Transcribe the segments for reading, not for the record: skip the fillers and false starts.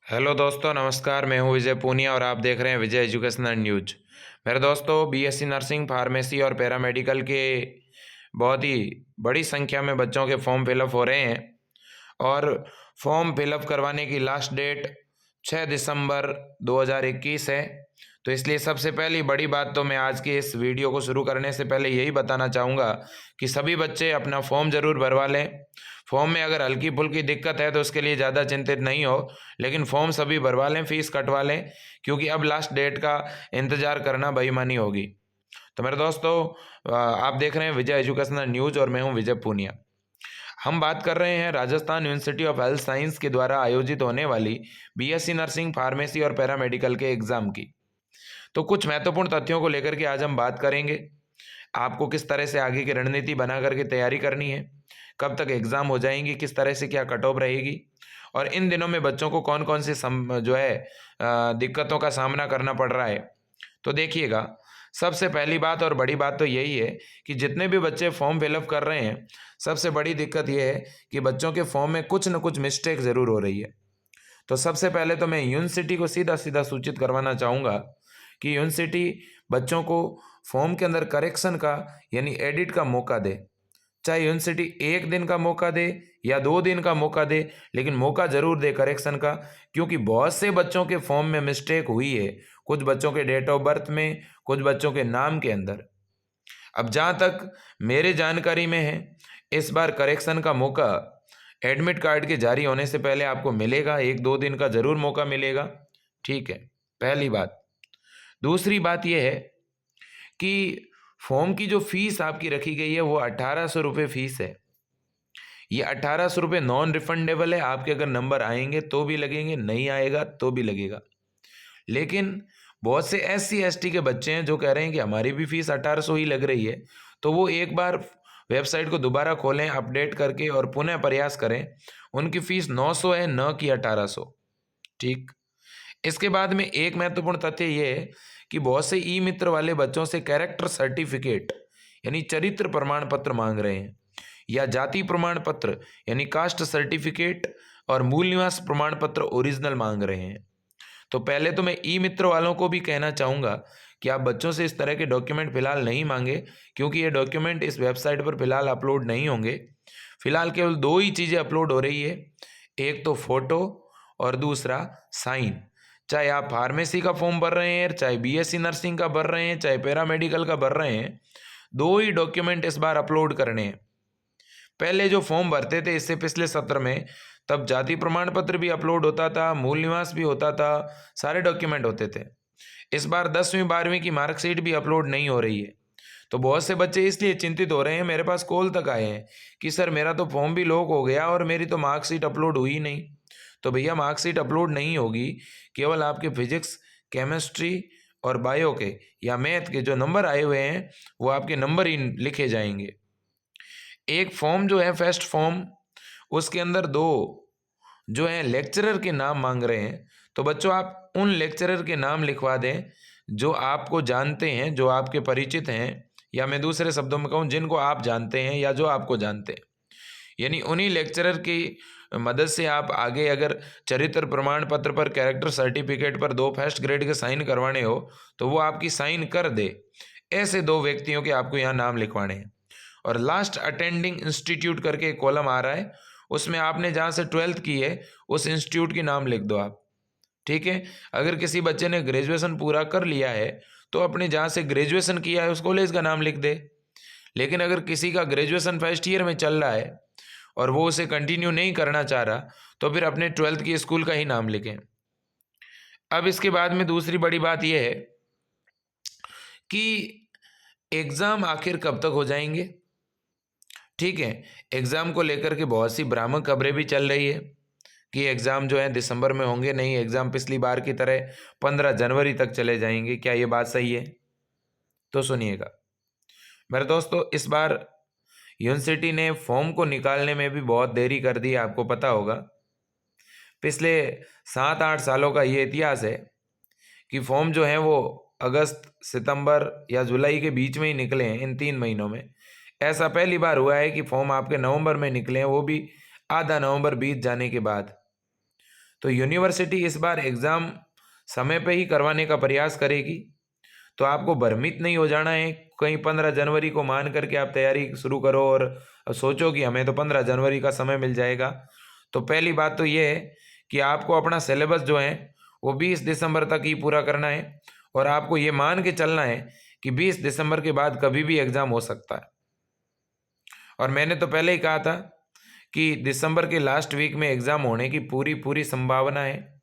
Hello दोस्तों, नमस्कार। मैं हूं विजय पूनिया और आप देख रहे हैं विजय एजुकेशनल न्यूज। मेरे दोस्तों, बीएससी नर्सिंग, फार्मेसी और पैरामेडिकल के बहुत ही बड़ी संख्या में बच्चों के फॉर्म फिलअप हो रहे हैं और फॉर्म फिलअप करवाने की लास्ट डेट 6 दिसंबर 2021 है। तो इसलिए सबसे पहली बड़ी बात तो मैं आज की इस वीडियो को शुरू करने से पहले यही बताना चाहूँगा कि सभी बच्चे अपना फॉर्म ज़रूर भरवा लें। फॉर्म में अगर हल्की फुल्की दिक्कत है तो उसके लिए ज़्यादा चिंतित नहीं हो, लेकिन फॉर्म सभी भरवा लें, फीस कटवा लें, क्योंकि अब लास्ट डेट का इंतज़ार करना बेईमानी होगी। तो मेरे दोस्तों, आप देख रहे हैं विजय एजुकेशनल न्यूज़ और मैं हूं विजय पूनिया। हम बात कर रहे हैं Rajasthan university of health science के द्वारा आयोजित होने वाली बीएससी नर्सिंग, फार्मेसी और पैरामेडिकल के एग्ज़ाम की। तो कुछ महत्वपूर्ण तथ्यों को लेकर के आज हम बात करेंगे। आपको किस तरह से आगे की रणनीति बना करके तैयारी करनी है, कब तक एग्ज़ाम हो जाएंगी, किस तरह से क्या कट ऑफ रहेगी, और इन दिनों में बच्चों को कौन कौन से जो है दिक्कतों का सामना करना पड़ रहा है। तो देखिएगा, सबसे पहली बात और बड़ी बात तो यही है कि जितने भी बच्चे फॉर्म फिलअप कर रहे हैं, सबसे बड़ी दिक्कत यह है कि बच्चों के फॉर्म में कुछ न कुछ मिस्टेक ज़रूर हो रही है। तो सबसे पहले तो मैं यूनिवर्सिटी को सीधा सीधा सूचित करवाना चाहूँगा कि यूनिवर्सिटी बच्चों को फॉर्म के अंदर करेक्शन का यानी एडिट का मौका दे। चाहे यूनिवर्सिटी 1 दिन का मौका दे या 2 दिन का मौका दे, लेकिन मौका ज़रूर दे करेक्शन का, क्योंकि बहुत से बच्चों के फॉर्म में मिस्टेक हुई है। कुछ बच्चों के डेट ऑफ बर्थ में, कुछ बच्चों के नाम के अंदर। अब जहाँ तक मेरे जानकारी में है, इस बार करेक्शन का मौका एडमिट कार्ड के जारी होने से पहले आपको मिलेगा। 1-2 दिन का ज़रूर मौका मिलेगा। ठीक है, पहली बात। दूसरी बात यह है कि फॉर्म की जो फीस आपकी रखी गई है वो 1800 रुपये फीस है। ये 1800 रुपये नॉन रिफंडेबल है। आपके अगर नंबर आएंगे तो भी लगेंगे, नहीं आएगा तो भी लगेगा। लेकिन बहुत से SC ST के बच्चे हैं जो कह रहे हैं कि हमारी भी फीस 1800 ही लग रही है। तो वो एक बार वेबसाइट को दोबारा खोलें, अपडेट करके, और पुनः प्रयास करें। उनकी फीस 900 है, न कि 1800। ठीक। इसके बाद में एक महत्वपूर्ण तथ्य ये है कि बहुत से ई मित्र वाले बच्चों से कैरेक्टर सर्टिफिकेट यानी चरित्र प्रमाण पत्र मांग रहे हैं, या जाति प्रमाण पत्र यानी कास्ट सर्टिफिकेट और मूल निवास प्रमाण पत्र ओरिजिनल मांग रहे हैं। तो पहले तो मैं ई मित्र वालों को भी कहना चाहूँगा कि आप बच्चों से इस तरह के डॉक्यूमेंट फिलहाल नहीं मांगे, क्योंकि ये डॉक्यूमेंट इस वेबसाइट पर फिलहाल अपलोड नहीं होंगे। फिलहाल केवल दो ही चीज़ें अपलोड हो रही है, एक तो फोटो और दूसरा साइन। चाहे आप फार्मेसी का फॉर्म भर रहे हैं, चाहे बीएससी नर्सिंग का भर रहे हैं, चाहे पैरामेडिकल का भर रहे हैं, दो ही डॉक्यूमेंट इस बार अपलोड करने हैं। पहले जो फॉर्म भरते थे इससे पिछले सत्र में, तब जाति प्रमाण पत्र भी अपलोड होता था, मूल निवास भी होता था, सारे डॉक्यूमेंट होते थे। इस बार 10वीं 12वीं की मार्कशीट भी अपलोड नहीं हो रही है। तो बहुत से बच्चे इसलिए चिंतित हो रहे हैं, मेरे पास कॉल तक आए हैं कि सर मेरा तो फॉर्म भी लॉक हो गया और मेरी तो मार्कशीट अपलोड हुई नहीं। तो भैया, मार्कशीट अपलोड नहीं होगी, केवल आपके फिजिक्स, केमिस्ट्री और बायो के या मैथ के जो नंबर आए हुए हैं वो आपके नंबर ही लिखे जाएंगे। एक फॉर्म जो है फर्स्ट फॉर्म, उसके अंदर दो जो है लेक्चरर के नाम मांग रहे हैं। तो बच्चों, आप उन लेक्चरर के नाम लिखवा दें जो आपको जानते हैं, जो आपके परिचित हैं, या मैं दूसरे शब्दों में कहूँ जिनको आप जानते हैं या जो आपको जानते हैं। यानी उन्हीं लेक्चरर की मदद से आप आगे अगर चरित्र प्रमाण पत्र पर, कैरेक्टर सर्टिफिकेट पर 2 फर्स्ट ग्रेड के साइन करवाने हो तो वो आपकी साइन कर दे। ऐसे 2 व्यक्तियों के आपको यहाँ नाम लिखवाने हैं। और लास्ट अटेंडिंग इंस्टीट्यूट करके एक कॉलम आ रहा है, उसमें आपने जहाँ से 12th की है उस इंस्टीट्यूट की नाम लिख दो आप। ठीक है। अगर किसी बच्चे ने ग्रेजुएशन पूरा कर लिया है तो अपने जहाँ से ग्रेजुएशन किया है उस कॉलेज का नाम लिख दे। लेकिन अगर किसी का ग्रेजुएशन फर्स्ट ईयर में चल रहा है और वो उसे कंटिन्यू नहीं करना चाह रहा, तो फिर अपने 12th की स्कूल का ही नाम लिखें। अब इसके बाद में दूसरी बड़ी बात यह है कि एग्ज़ाम आखिर कब तक हो जाएंगे। ठीक है। एग्ज़ाम को लेकर के बहुत सी भ्रामक खबरें भी चल रही है कि एग्ज़ाम जो है दिसंबर में होंगे नहीं, एग्ज़ाम पिछली बार की तरह 15 जनवरी तक चले जाएंगे। क्या ये बात सही है? तो सुनिएगा मेरे दोस्तों, इस बार यूनिवर्सिटी ने फॉर्म को निकालने में भी बहुत देरी कर दी है। आपको पता होगा, पिछले 7-8 सालों का ये इतिहास है कि फॉर्म जो है वो अगस्त, सितंबर या जुलाई के बीच में ही निकले हैं, इन 3 महीनों में। ऐसा पहली बार हुआ है कि फॉर्म आपके नवंबर में निकले हैं, वो भी आधा नवंबर बीत जाने के बाद। तो यूनिवर्सिटी इस बार एग्ज़ाम समय पे ही करवाने का प्रयास करेगी। तो आपको भ्रमित नहीं हो जाना है। कहीं 15 जनवरी को मान करके आप तैयारी शुरू करो और सोचो कि हमें तो 15 जनवरी का समय मिल जाएगा। तो पहली बात तो ये है कि आपको अपना सिलेबस जो है वो 20 दिसंबर तक ही पूरा करना है, और आपको ये मान के चलना है कि 20 दिसंबर के बाद कभी भी एग्ज़ाम हो सकता है। और मैंने तो पहले ही कहा था कि दिसंबर के लास्ट वीक में एग्ज़ाम होने की पूरी पूरी संभावना है।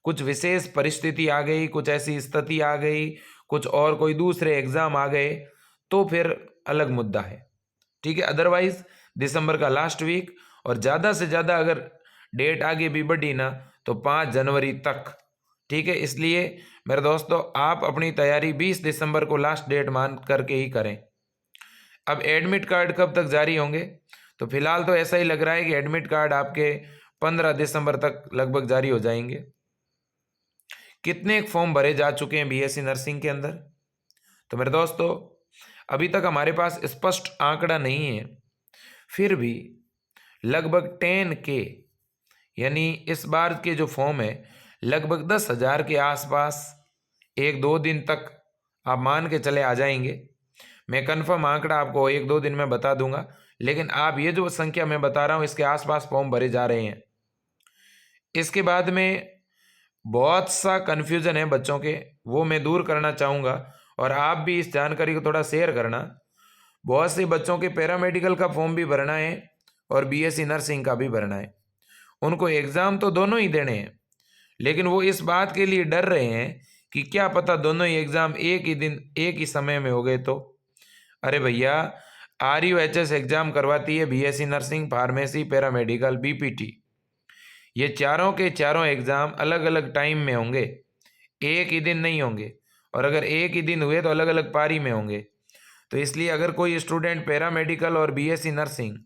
कुछ विशेष परिस्थिति आ गई, कुछ ऐसी स्थिति आ गई, कुछ और कोई दूसरे एग्ज़ाम आ गए तो फिर अलग मुद्दा है। ठीक है, अदरवाइज दिसंबर का लास्ट वीक, और ज़्यादा से ज़्यादा अगर डेट आगे भी बढ़ी ना तो 5 जनवरी तक। ठीक है, इसलिए मेरे दोस्तों आप अपनी तैयारी 20 दिसंबर को लास्ट डेट मान करके ही करें। अब एडमिट कार्ड कब तक जारी होंगे? तो फिलहाल तो ऐसा ही लग रहा है कि एडमिट कार्ड आपके 15 दिसंबर तक लगभग जारी हो जाएंगे। कितने फॉर्म भरे जा चुके हैं बीएससी नर्सिंग के अंदर? तो मेरे दोस्तों अभी तक हमारे पास स्पष्ट आंकड़ा नहीं है, फिर भी लगभग 10K यानी इस बार के जो फॉर्म है लगभग 10,000 के आसपास 1-2 दिन तक आप मान के चले आ जाएंगे। मैं कंफर्म आंकड़ा आपको 1-2 दिन में बता दूंगा, लेकिन आप ये जो संख्या मैं बता रहा हूँ इसके आसपास फॉर्म भरे जा रहे हैं। इसके बाद में बहुत सा कन्फ्यूज़न है बच्चों के, वो मैं दूर करना चाहूँगा, और आप भी इस जानकारी को थोड़ा शेयर करना। बहुत से बच्चों के पैरामेडिकल का फॉर्म भी भरना है और बीएससी नर्सिंग का भी भरना है। उनको एग्ज़ाम तो दोनों ही देने हैं, लेकिन वो इस बात के लिए डर रहे हैं कि क्या पता दोनों ही एग्ज़ाम एक ही दिन एक ही समय में हो गए तो। अरे भैया, RUHS एग्ज़ाम करवाती है BSc nursing, pharmacy, paramedical, BPT. ये चारों के चारों एग्ज़ाम अलग अलग टाइम में होंगे, एक ही दिन नहीं होंगे, और अगर एक ही दिन हुए तो अलग अलग पारी में होंगे। तो इसलिए अगर कोई स्टूडेंट पैरामेडिकल और बीएससी नर्सिंग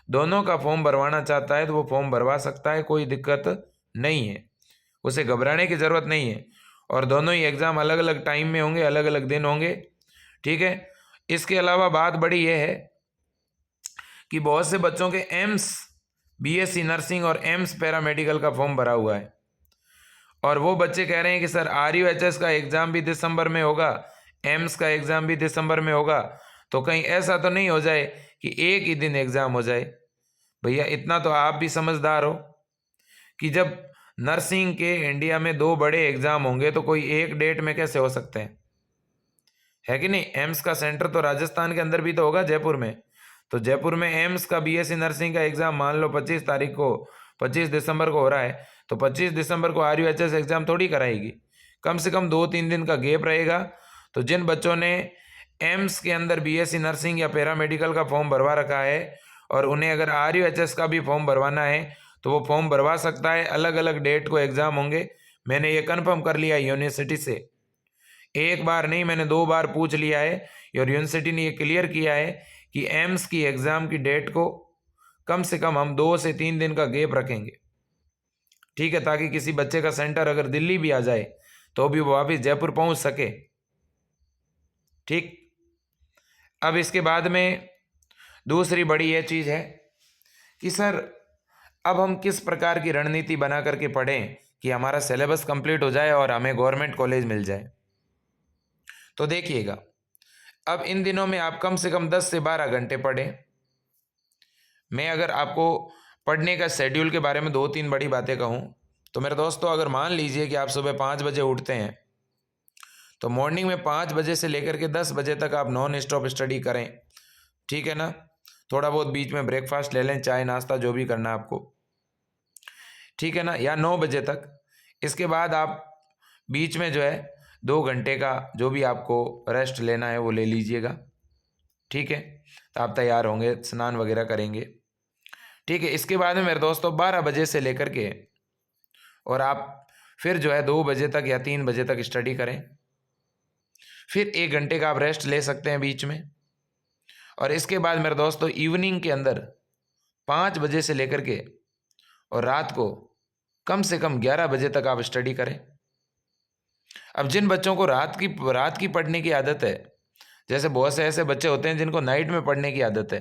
दोनों का फॉर्म भरवाना चाहता है तो वो फॉर्म भरवा सकता है, कोई दिक्कत नहीं है, उसे घबराने की ज़रूरत नहीं है। और दोनों ही एग्ज़ाम अलग अलग टाइम में होंगे, अलग अलग दिन होंगे। ठीक है, इसके अलावा बात बड़ी ये है कि बहुत से बच्चों के एम्स बीएससी नर्सिंग और एम्स पैरामेडिकल का फॉर्म भरा हुआ है, और वो बच्चे कह रहे हैं कि सर RUHS का एग्ज़ाम भी दिसंबर में होगा, एम्स का एग्ज़ाम भी दिसंबर में होगा, तो कहीं ऐसा तो नहीं हो जाए कि एक ही दिन एग्ज़ाम हो जाए। भैया इतना तो आप भी समझदार हो कि जब नर्सिंग के इंडिया में 2 बड़े एग्ज़ाम होंगे तो कोई एक डेट में कैसे हो सकते हैं, है कि नहीं? एम्स का सेंटर तो राजस्थान के अंदर भी तो होगा, जयपुर में। तो जयपुर में एम्स का बीएससी नर्सिंग का एग्ज़ाम मान लो 25 तारीख को, 25 दिसंबर को हो रहा है, तो 25 दिसंबर को RUHS एग्ज़ाम थोड़ी कराएगी। कम से कम 2-3 दिन का गैप रहेगा। तो जिन बच्चों ने एम्स के अंदर बीएससी नर्सिंग या पैरामेडिकल का फॉर्म भरवा रखा है और उन्हें अगर RUHS का भी फॉर्म भरवाना है तो वो फॉर्म भरवा सकता है। अलग अलग डेट को एग्ज़ाम होंगे, मैंने ये कन्फर्म कर लिया यूनिवर्सिटी से। एक बार नहीं, मैंने 2 बार पूछ लिया है और यूनिवर्सिटी ने ये क्लियर किया है कि एम्स की एग्ज़ाम की डेट को कम से कम हम 2 से 3 दिन का गैप रखेंगे। ठीक है, ताकि किसी बच्चे का सेंटर अगर दिल्ली भी आ जाए तो भी वो वापिस जयपुर पहुंच सके। ठीक, अब इसके बाद में दूसरी बड़ी ये चीज़ है कि सर अब हम किस प्रकार की रणनीति बना करके पढ़ें कि हमारा सिलेबस कंप्लीट हो जाए और हमें गवर्नमेंट कॉलेज मिल जाए। तो देखिएगा, अब इन दिनों में आप कम से कम 10 से 12 घंटे पढ़ें। मैं अगर आपको पढ़ने का शेड्यूल के बारे में 2-3 बड़ी बातें कहूँ तो मेरे दोस्तों, अगर मान लीजिए कि आप सुबह 5 बजे उठते हैं तो मॉर्निंग में 5 बजे से लेकर के 10 बजे तक आप नॉन स्टॉप स्टडी करें। ठीक है ना, थोड़ा बहुत बीच में ब्रेकफास्ट ले लें, चाय नाश्ता जो भी करना है आपको, ठीक है ना, या 9 बजे तक। इसके बाद आप बीच में जो है 2 घंटे का जो भी आपको रेस्ट लेना है वो ले लीजिएगा। ठीक है, तो आप तैयार होंगे, स्नान वगैरह करेंगे। ठीक है, इसके बाद में मेरे दोस्तों 12 बजे से लेकर के और आप फिर जो है 2 बजे तक या 3 बजे तक स्टडी करें। फिर 1 घंटे का आप रेस्ट ले सकते हैं बीच में। और इसके बाद मेरे दोस्तों इवनिंग के अंदर 5 बजे से लेकर के और रात को कम से कम 11 बजे तक आप स्टडी करें। अब जिन बच्चों को रात की पढ़ने की आदत है, जैसे बहुत से ऐसे बच्चे होते हैं जिनको नाइट में पढ़ने की आदत है,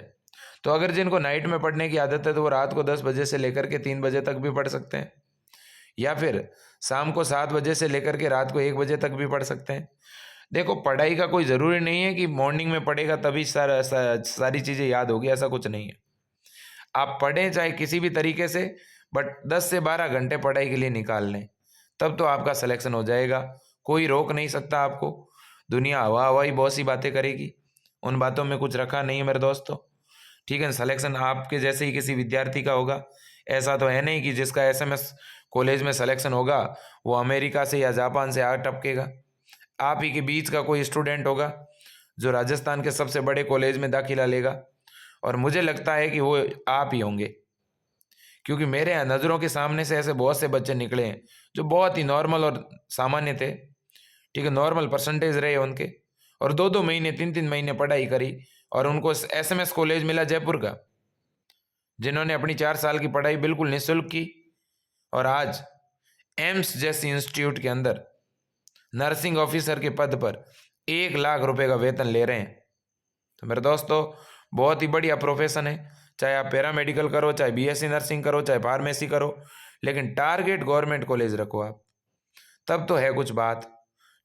तो अगर जिनको नाइट में पढ़ने की आदत है तो वो रात को 10 बजे से लेकर के 3 बजे तक भी पढ़ सकते हैं, या फिर शाम को 7 बजे से लेकर के रात को 1 बजे तक भी पढ़ सकते हैं। देखो, पढ़ाई का कोई ज़रूरी नहीं है कि मॉर्निंग में पढ़ेगा तभी सारी चीज़ें याद होगी, ऐसा कुछ नहीं है। आप पढ़ें चाहे किसी भी तरीके से, बट 10 से 12 घंटे पढ़ाई के लिए निकाल लें, तब तो आपका सिलेक्शन हो जाएगा। कोई रोक नहीं सकता आपको। दुनिया हवा हवाई बहुत सी बातें करेगी, उन बातों में कुछ रखा नहीं है मेरे दोस्तों। ठीक है, सिलेक्शन आपके जैसे ही किसी विद्यार्थी का होगा। ऐसा तो है नहीं कि जिसका एसएमएस कॉलेज में सिलेक्शन होगा वो अमेरिका से या जापान से आ टपकेगा। आप ही के बीच का कोई स्टूडेंट होगा जो राजस्थान के सबसे बड़े कॉलेज में दाखिला लेगा, और मुझे लगता है कि वो आप ही होंगे, क्योंकि मेरे यहाँ नज़रों के सामने से ऐसे बहुत से बच्चे निकले हैं जो बहुत ही नॉर्मल और सामान्य थे। ठीक है, नॉर्मल परसेंटेज रहे उनके, और 2-2 महीने 3-3 महीने पढ़ाई करी और उनको एसएमएस कॉलेज मिला जयपुर का, जिन्होंने अपनी 4 साल की पढ़ाई बिल्कुल निःशुल्क की, और आज एम्स जैसी इंस्टीट्यूट के अंदर नर्सिंग ऑफिसर के पद पर 1 लाख रुपए का वेतन ले रहे हैं। तो मेरे दोस्तों, बहुत ही बढ़िया प्रोफेशन है। चाहे आप पैरामेडिकल करो, चाहे बीएससी नर्सिंग करो, चाहे फार्मेसी करो, लेकिन टारगेट गवर्नमेंट कॉलेज रखो आप, तब तो है कुछ बात।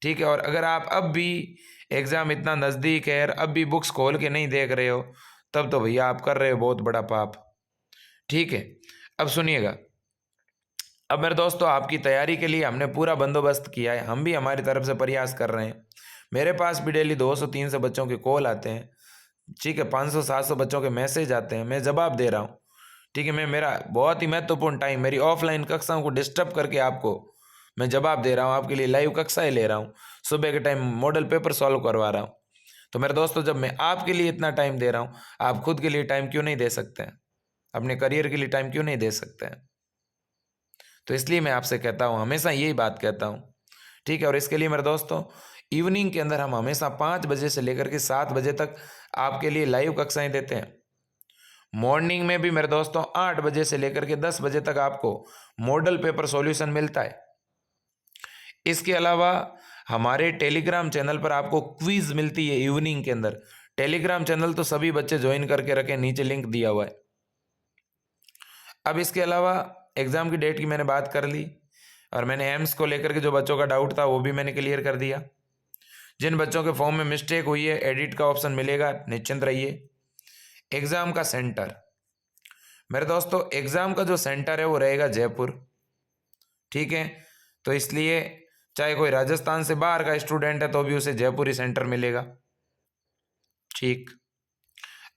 ठीक है, और अगर आप अब भी एग्ज़ाम इतना नज़दीक है और अब भी बुक्स खोल के नहीं देख रहे हो, तब तो भैया आप कर रहे हो बहुत बड़ा पाप। ठीक है, अब सुनिएगा। अब मेरे दोस्तों, आपकी तैयारी के लिए हमने पूरा बंदोबस्त किया है, हम भी हमारी तरफ से प्रयास कर रहे हैं। मेरे पास भी डेली 200-300 बच्चों के कॉल आते हैं। ठीक है, 500-700 बच्चों के मैसेज आते हैं, मैं जवाब दे रहा हूँ। ठीक है, मैं मेरा बहुत ही महत्वपूर्ण टाइम मेरी ऑफलाइन कक्षाओं को डिस्टर्ब करके आपको मैं जवाब दे रहा हूँ, आपके लिए लाइव कक्षाएं ले रहा हूँ, सुबह के टाइम मॉडल पेपर सॉल्व करवा रहा हूँ। तो मेरे दोस्तों, जब मैं आपके लिए इतना टाइम दे रहा हूँ, आप खुद के लिए टाइम क्यों नहीं दे सकते हैं? अपने करियर के लिए टाइम क्यों नहीं दे सकते हैं? तो इसलिए मैं आपसे कहता हूँ, हमेशा यही बात कहता हूँ। ठीक है, और इसके लिए मेरे दोस्तों, इवनिंग के अंदर हम हमेशा 5 बजे से लेकर के 7 बजे तक आपके लिए लाइव कक्षाएं देते हैं। मॉर्निंग में भी मेरे दोस्तों 8 बजे से लेकर के 10 बजे तक आपको मॉडल पेपर सॉल्यूशन मिलता है। इसके अलावा हमारे टेलीग्राम चैनल पर आपको क्विज मिलती है इवनिंग के अंदर। टेलीग्राम चैनल तो सभी बच्चे ज्वाइन करके रखें, नीचे लिंक दिया हुआ है। अब इसके अलावा एग्ज़ाम की डेट की मैंने बात कर ली, और मैंने एम्स को लेकर के जो बच्चों का डाउट था वो भी मैंने क्लियर कर दिया। जिन बच्चों के फॉर्म में मिस्टेक हुई है, एडिट का ऑप्शन मिलेगा, निश्चिंत रहिए। एग्ज़ाम का सेंटर, मेरे दोस्तों, एग्ज़ाम का जो सेंटर है वो रहेगा जयपुर। ठीक है, तो इसलिए चाहे कोई राजस्थान से बाहर का स्टूडेंट है तो भी उसे जयपुर ही सेंटर मिलेगा। ठीक,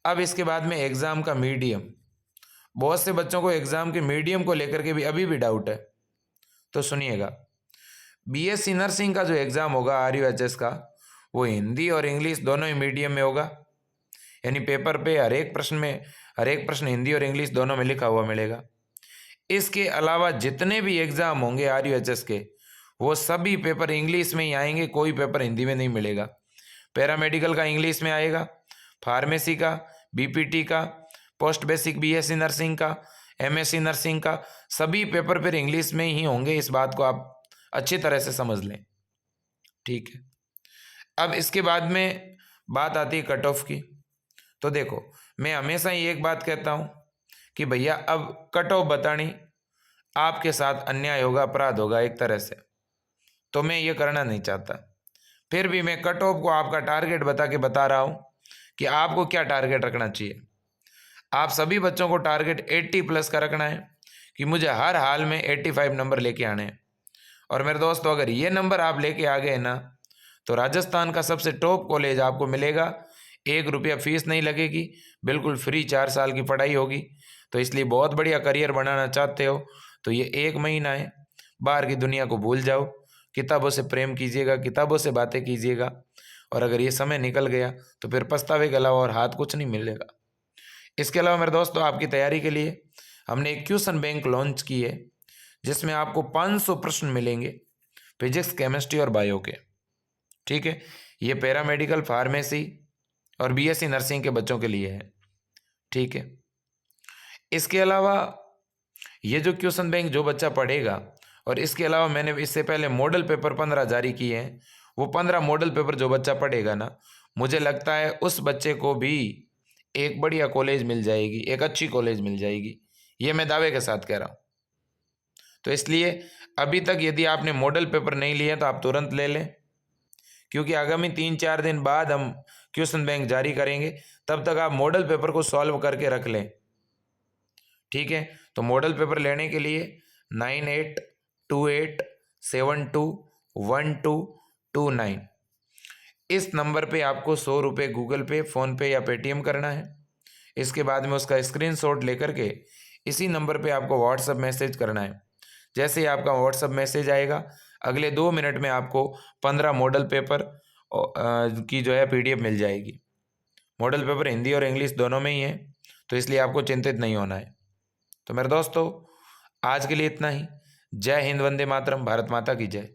अब इसके बाद में एग्ज़ाम का मीडियम। बहुत से बच्चों को एग्ज़ाम के मीडियम को लेकर के भी अभी भी डाउट है, तो सुनिएगा। बीएससी नर्सिंग का जो एग्ज़ाम होगा आरयूएचएस का, वो हिंदी और इंग्लिश दोनों ही मीडियम में होगा। यानी पेपर पे हर एक प्रश्न हिंदी और इंग्लिश दोनों में लिखा हुआ मिलेगा। इसके अलावा जितने भी एग्ज़ाम होंगे आरयूएचएस के, वो सभी पेपर इंग्लिश में ही आएंगे, कोई पेपर हिंदी में नहीं मिलेगा। पैरामेडिकल का इंग्लिश में आएगा, फार्मेसी का, बीपीटी का, पोस्ट बेसिक बीएससी नर्सिंग का, एमएससी नर्सिंग का, सभी पेपर फिर इंग्लिश में ही होंगे। इस बात को आप अच्छी तरह से समझ लें। ठीक है, अब इसके बाद में बात आती है कट ऑफ की। तो देखो, मैं हमेशा ही एक बात कहता हूँ कि भैया अब कट ऑफ बतानी आपके साथ अन्याय होगा, अपराध होगा एक तरह से, तो मैं ये करना नहीं चाहता। फिर भी मैं कट ऑफ को आपका टारगेट बता के बता रहा हूँ कि आपको क्या टारगेट रखना चाहिए। आप सभी बच्चों को टारगेट 80+ का रखना है कि मुझे हर हाल में 85 नंबर लेके आने हैं। और मेरे दोस्तों, अगर ये नंबर आप लेके आ गए ना, तो राजस्थान का सबसे टॉप कॉलेज आपको मिलेगा। 1 रुपया फीस नहीं लगेगी, बिल्कुल फ्री 4 साल की पढ़ाई होगी। तो इसलिए बहुत बढ़िया करियर बनाना चाहते हो तो ये 1 महीना है, बाहर की दुनिया को भूल जाओ, किताबों से प्रेम कीजिएगा, किताबों से बातें कीजिएगा। और अगर ये समय निकल गया तो फिर पछतावे के अलावा और हाथ कुछ नहीं मिलेगा। इसके अलावा मेरे दोस्तों, आपकी तैयारी के लिए हमने एक क्वेश्चन बैंक लॉन्च की है, जिसमें आपको 500 प्रश्न मिलेंगे फिजिक्स, केमिस्ट्री और बायो के। ठीक है, ये पैरामेडिकल, फार्मेसी और बीएससी नर्सिंग के बच्चों के लिए है। ठीक है, इसके अलावा ये जो क्वेश्चन बैंक जो बच्चा पढ़ेगा, और इसके अलावा मैंने इससे पहले मॉडल पेपर 15 जारी किए हैं, वो 15 मॉडल पेपर जो बच्चा पढ़ेगा ना, मुझे लगता है उस बच्चे को भी एक बढ़िया कॉलेज मिल जाएगी, एक अच्छी कॉलेज मिल जाएगी। ये मैं दावे के साथ कह रहा हूँ। तो इसलिए अभी तक यदि आपने मॉडल पेपर नहीं लिए तो आप तुरंत ले लें, क्योंकि आगामी 3-4 दिन बाद हम क्वेश्चन बैंक जारी करेंगे। तब तक आप मॉडल पेपर को सॉल्व करके रख लें, ठीक है। तो मॉडल पेपर लेने के लिए 9828721229 इस नंबर पे आपको 100 रुपये गूगल पे, फ़ोनपे या पेटीएम करना है। इसके बाद में उसका स्क्रीनशॉट लेकर के इसी नंबर पे आपको व्हाट्सअप मैसेज करना है। जैसे ही आपका व्हाट्सअप मैसेज आएगा, अगले 2 मिनट में आपको 15 मॉडल पेपर की जो है PDF मिल जाएगी। मॉडल पेपर हिंदी और इंग्लिश दोनों में ही है, तो इसलिए आपको चिंतित नहीं होना है। तो मेरे दोस्तों, आज के लिए इतना ही। जय हिंद, वंदे मातरम, भारत माता की जय।